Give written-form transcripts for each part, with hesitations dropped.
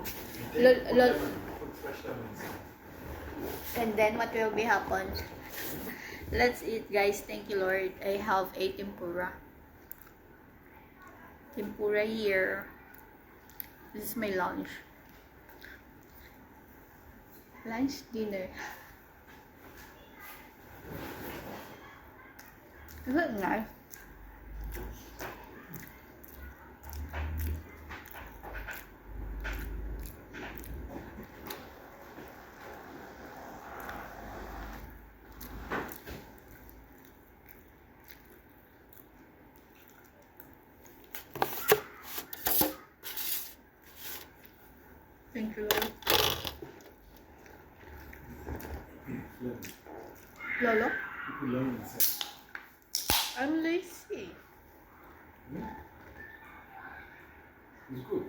Put fresh lemon inside. And then what will be happen? Let's eat, guys. Thank you, Lord. I have a tempura. Tempura here. This is my lunch. Lunch, dinner. Is it nice? Thank you, Lord. Lemon. Lolo, You put lemon inside. I'm lazy. Hmm? It's good.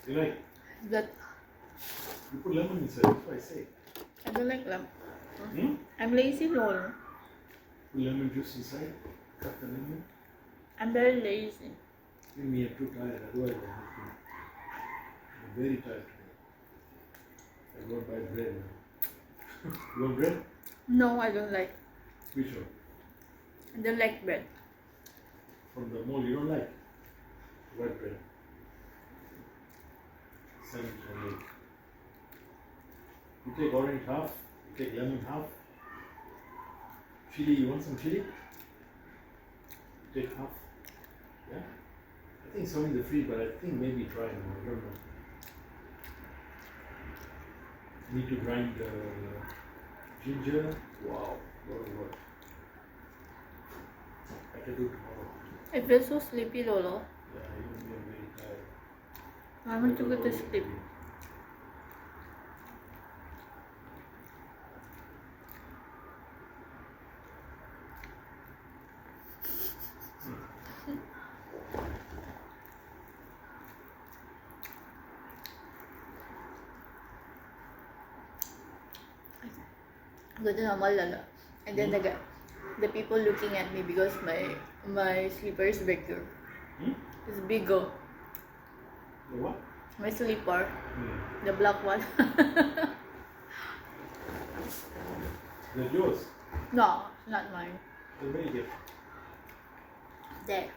You like? That You put lemon inside. That's what I say. I don't like lemon. Hmm? I'm lazy, Lolo. Put lemon juice inside. Cut the lemon. I'm very lazy. Give me a too tired. Otherwise, I'm very tired today. I go and buy bread now. You want bread? No, I don't like. Which one? I don't like bread. From the mall, you don't like? White bread. Sandwich and egg. You take orange half, you take lemon half. Chili, you want some chili? Take half. Yeah? I think it's only the free, but I think maybe try now. I don't know. Need to grind the ginger. Wow, lot of work. I can do tomorrow. I feel so sleepy, Lolo. Yeah, even me, I'm very tired. I want to go to sleep. Go to the mall, Lolo. And then the people looking at me because my slipper is bigger. Hmm? It's bigger. The what? My slipper, Hmm. the black one. They're yours. No, it's not mine. They're very different. There.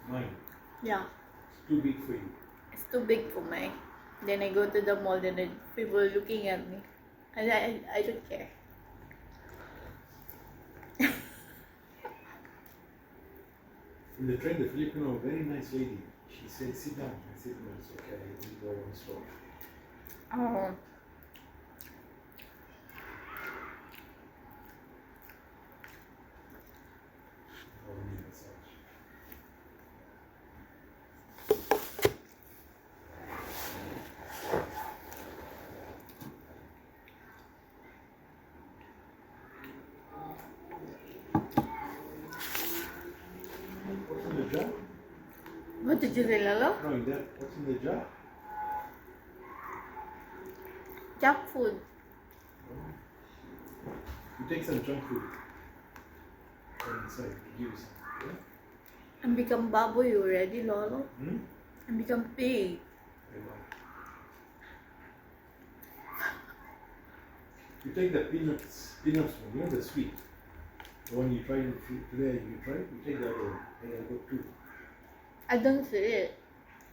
Mine. Yeah. It's too big for you. It's too big for me. Then I go to the mall, then people looking at me. And I don't care. In the train, the Filipino, very nice lady. She said, sit down. I said, no, it's okay. I need to go on stop. Oh. I will need massage. What's in the jar? What did you say, Lolo? No, in that. What's in the jar? Junk food. You take some junk food. From inside. Give you some. Yeah? And become baboy already, Lolo. Hmm? And become pig. I know. You take the peanuts one, you know the sweet. The one you tried today, you take the other one. And I got two. I don't see it.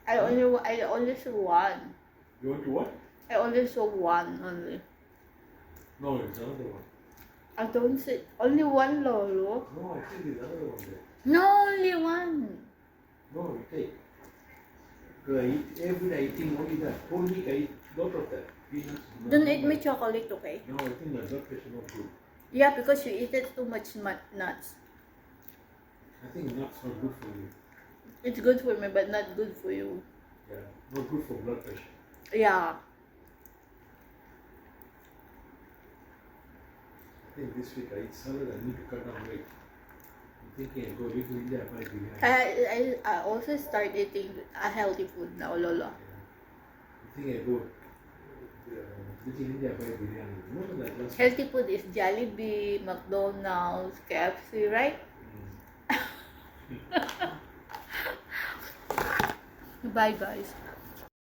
I only saw one. You want to what? I only saw one only. No, it's another one. I don't see only one, Lolo. No, I think there's another one there. No, only one. No, you take. Because I eat every day, eating only that. Whole week I eat a lot of that. Peanuts. Don't eat me chocolate, okay? No, I think my blood pressure not good. Yeah, because you eat it too much nuts. I think nuts not good for you. It's good for me, but not good for you. Yeah, not good for blood pressure. Yeah. I think this week I eat salad. I need to cut down weight. I'm thinking I go Little India, I buy biryani. I also start eating a healthy food now, Lolo. I think I go Little India, I buy biryani. Remember that last Healthy food is Jollibee, McDonald's, KFC, right? Bye guys.